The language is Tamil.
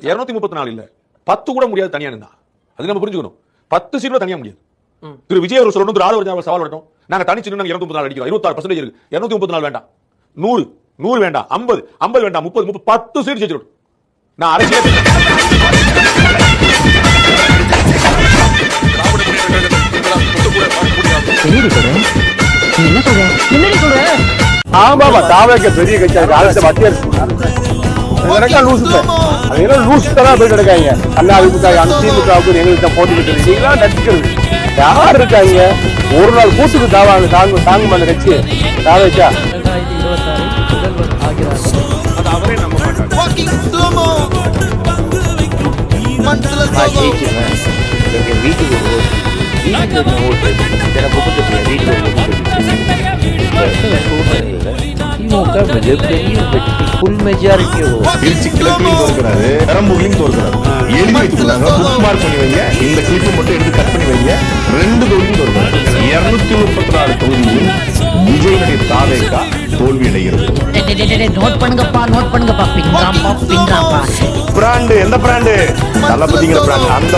234 இல்ல 10 கூட முடியாது தனியா நின்னா. அது நம்ம புரிஞ்சுக்கணும். 10 சீட்ல தனியா முடியாது. திரு விஜய் அவர் சொல்லணும், திரு ஆளுநர் சவால் வரட்டும். நாங்க தனிச்சு நின்னு 234 அடிக்கிறோம். 26% இருக்கு. 234 வேண்டாம். 100 வேண்டாம். 50 வேண்டாம். 30 10 சீட் ஜெயிச்சிரும். நான் அரசியல் ஆமாமா தாவக பெரிய கட்சி அரசு மத்திய லூசு லூசு தான் போய் கிடக்காங்க. அண்ணா திமுக திமுகவுக்கு எங்களுக்கு போட்டிக்கிட்டு இருக்கீங்களா நடிக்கிறது யார் இருக்காங்க? ஒரு நாள் கூட்டுக்கு தாங்க தாங்குமா அந்த கட்சி தாவச்சா அவரே நம்ப फुल मेजॉरिटी हो திருச்சி கிழக்குலையும் தோற்கிறாரு, பெரம்பூர்லையும் தோற்கிறாரு. எழுதி வைத்துக்கொள்ளாங்க, புக் மார்க் பண்ணி வைங்க. இந்த கிளிப்பை மட்டும் எடுத்து கட் பண்ணி வைங்க. 2 தொகுதியும் தோற்கிறாரு. 234 தொகுதியும் விஜயனுடைய தாவேகா தோல்வி அடைகிறது. நோட் பண்ணுங்கப்பா பின்றாம்பா பிராண்டு எந்த பிராண்டு? தளபதிங்கிற பிராண்டு. அந்த